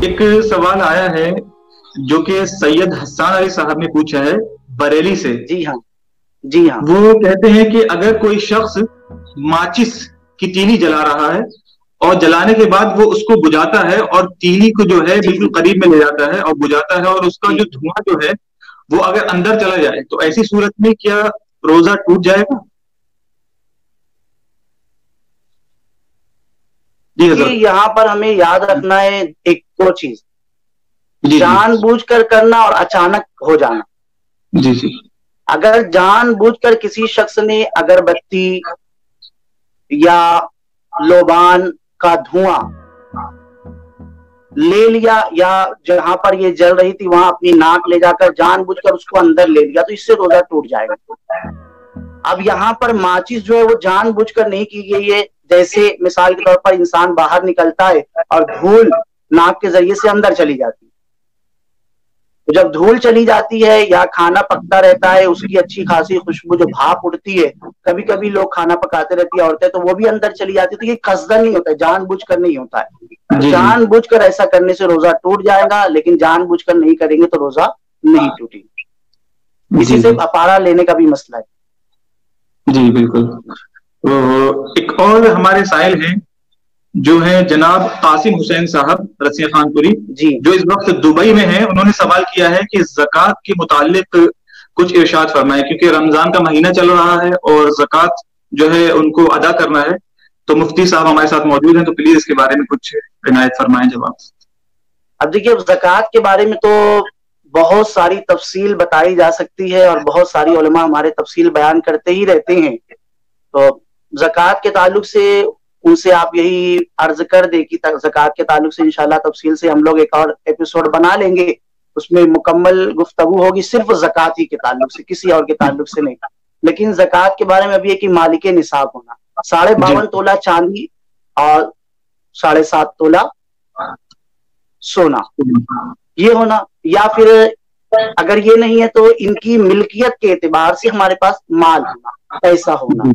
ایک سوال آیا ہے جو کہ سید حسان علی صاحب نے پوچھا ہے بریلی سے. جی ہاں، جی ہاں. وہ کہتے ہیں کہ اگر کوئی شخص ماچس کی تیلی جلا رہا ہے اور جلانے کے بعد وہ اس کو بجھاتا ہے اور تیلی کو جو ہے جی بالکل قریب میں لے جاتا ہے اور بجھاتا ہے، اور اس کا جی جو دھواں جو ہے وہ اگر اندر چلا جائے تو ایسی صورت میں کیا روزہ ٹوٹ جائے گا؟ جی دیکھیے، حضرت. یہاں پر ہمیں یاد رکھنا ہے ایک دو چیز، جی جی جان بوجھ کر کرنا اور اچانک ہو جانا. جی جی اگر جان بوجھ کر کسی شخص نے اگر بتی یا لوبان کا دھواں لے لیا یا جہاں پر یہ جل رہی تھی وہاں اپنی ناک لے جا کر جان بوجھ کر اس کو اندر لے لیا تو اس سے روزہ ٹوٹ جائے گا. اب یہاں پر ماچس جو ہے وہ جان بوجھ کر نہیں کی گئی ہے. جیسے مثال کے طور پر انسان باہر نکلتا ہے اور دھول ناک کے ذریعے سے اندر چلی جاتی ہے. جب دھول چلی جاتی ہے یا کھانا پکتا رہتا ہے، اس کی اچھی خاصی خوشبو جو بھاپ اٹھتی ہے، کبھی کبھی لوگ کھانا پکاتے رہتی ہے عورتیں تو وہ بھی اندر چلی جاتی ہے، تو یہ قصدن نہیں ہوتا ہے، جان بوجھ کر نہیں ہوتا ہے. جی جی جان بوجھ کر ایسا کرنے سے روزہ ٹوٹ جائے گا، لیکن جان بوجھ کر نہیں کریں گے تو روزہ نہیں ٹوٹے گا. اسی جی سے جی اپارا لینے کا بھی مسئلہ ہے. جی بالکل. ایک اور ہمارے سائل ہیں جو ہیں جناب قاسم حسین صاحب رسیہ خان پوری، جی جو اس وقت دبئی میں ہیں. انہوں نے سوال کیا ہے کہ زکوٰۃ کے متعلق کچھ ارشاد فرمائے، کیونکہ رمضان کا مہینہ چل رہا ہے اور زکوٰۃ جو ہے ان کو ادا کرنا ہے. تو مفتی صاحب ہمارے ساتھ موجود ہیں، تو پلیز اس کے بارے میں کچھ عنایت فرمائیں جواب. اب دیکھیے، زکوٰۃ کے بارے میں تو بہت ساری تفصیل بتائی جا سکتی ہے اور بہت ساری علماء ہمارے تفصیل بیان کرتے ہی رہتے ہیں. تو زکوٰۃ کے تعلق سے ان سے آپ یہی عرض کر دیں کہ زکوٰۃ کے تعلق سے انشاءاللہ تفصیل سے ہم لوگ ایک اور ایپیسوڈ بنا لیں گے، اس میں مکمل گفتگو ہوگی صرف زکوٰۃ ہی کے تعلق سے، کسی اور کے تعلق سے نہیں. لیکن زکوٰۃ کے بارے میں ابھی ہے کہ مالک نصاب ہونا، 52.5 تولہ چاندی اور 7.5 تولہ سونا یہ ہونا، یا پھر اگر یہ نہیں ہے تو ان کی ملکیت کے اعتبار سے ہمارے پاس مال ہونا، پیسہ ہونا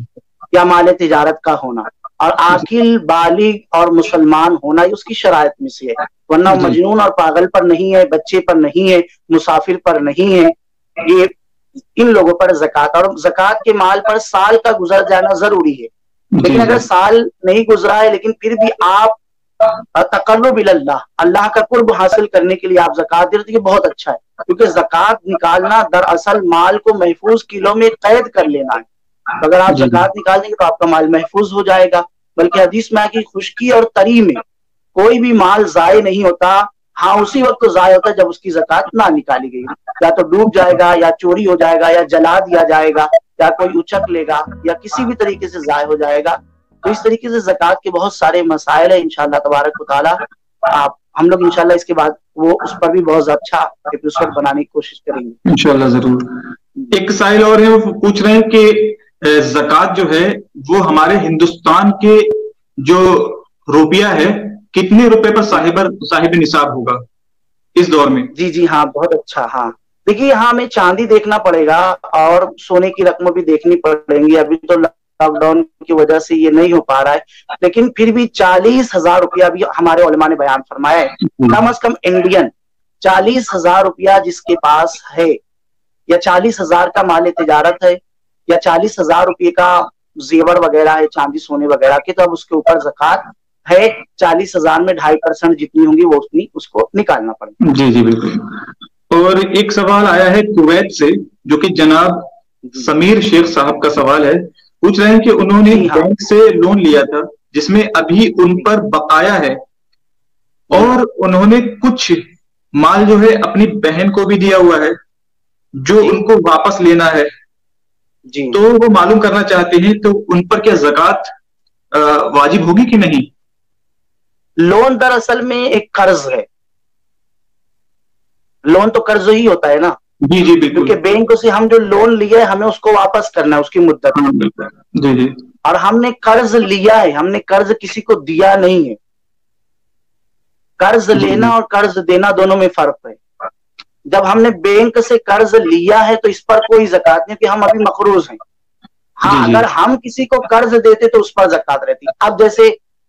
یا مال تجارت کا ہونا، اور عاقل بالغ اور مسلمان ہونا یہ اس کی شرائط میں سے ہے. ورنہ جی مجنون اور پاگل پر نہیں ہے، بچے پر نہیں ہے، مسافر پر نہیں ہے. یہ ان لوگوں پر زکوٰۃ، اور زکوٰۃ کے مال پر سال کا گزر جانا ضروری ہے. جی لیکن اگر جی سال نہیں گزرا ہے لیکن پھر بھی آپ تقرب اللہ، اللہ کا قرب حاصل کرنے کے لیے آپ زکوٰۃ دے رہے تو یہ بہت اچھا ہے. کیونکہ زکوٰۃ نکالنا دراصل مال کو محفوظ کلوں میں قید کر لینا ہے. اگر آپ جی زکوٰۃ نکال دیں گے تو آپ کا مال محفوظ ہو جائے گا. بلکہ حدیث میں کہ خشکی اور تری میں کوئی بھی مال ضائع نہیں ہوتا. ہاں اسی وقت ضائع ہوتا ہے جب اس کی زکوٰۃ نہ نکالی گئی، یا تو ڈوب جائے گا یا چوری ہو جائے گا یا جلا دیا جائے گا یا کوئی اچک لے گا یا کسی بھی طریقے سے ضائع ہو جائے گا. تو اس طریقے سے زکوٰۃ کے بہت سارے مسائل ہیں. انشاءاللہ تبارک و تعالی ہم لوگ انشاءاللہ اس کے بعد وہ اس پر بھی بہت اچھا ایپیسوڈ بنانے کی کوشش کریں گے انشاءاللہ ضرور. ایک سائل اور ہے، وہ پوچھ رہے ہیں کہ زکوٰۃ جو ہے وہ ہمارے ہندوستان کے جو روپیہ ہے کتنے روپے پر صاحب نصاب ہوگا اس دور میں؟ جی جی ہاں، بہت اچھا. ہاں دیکھیے، یہاں ہمیں چاندی دیکھنا پڑے گا اور سونے کی رقم بھی دیکھنی پڑیں گی. ابھی تو لاک ڈاؤن کی وجہ سے یہ نہیں ہو پا رہا ہے، لیکن پھر بھی 40,000 روپیہ بھی ہمارے علماء نے بیان فرمایا ہے. کم از کم انڈین 40,000 روپیہ جس کے پاس ہے، یا 40,000 کا مال تجارت ہے، یا 40,000 روپے کا زیور وغیرہ ہے، چاندی سونے وغیرہ کے، تو اب اس کے اوپر زکوٰۃ ہے. 40,000 میں 2.5% جتنی ہوں گی وہ اتنی اس کو نکالنا پڑے گا. جی جی بالکل. اور ایک سوال آیا ہے کویت سے جو کہ جناب سمیر شیخ صاحب کا سوال ہے. پوچھ رہے ہیں کہ انہوں نے جی ہاں بینک سے لون لیا تھا جس میں ابھی ان پر بقایا ہے، اور انہوں نے کچھ مال جو ہے اپنی بہن کو بھی دیا ہوا ہے جو جی ان کو واپس لینا ہے. جی تو وہ معلوم کرنا چاہتے ہیں تو ان پر کیا زکوٰۃ واجب ہوگی کہ نہیں؟ لون دراصل میں ایک قرض ہے. لون تو قرض ہی ہوتا ہے نا، جی جی بالکل. کیونکہ بینک سے ہم جو لون لیا ہے ہمیں اس کو واپس کرنا ہے اس کی مدت ہاں میں. بالکل. جی جی اور ہم نے قرض لیا ہے، ہم نے قرض کسی کو دیا نہیں ہے. قرض جی لینا جی اور قرض دینا دونوں میں فرق ہے. جب ہم نے بینک سے قرض لیا ہے تو اس پر کوئی زکوٰۃ نہیں کہ ہم ابھی مقروض ہیں. ہاں جی جی اگر ہم کسی کو قرض دیتے تو اس پر زکوٰۃ رہتی. اب جیسے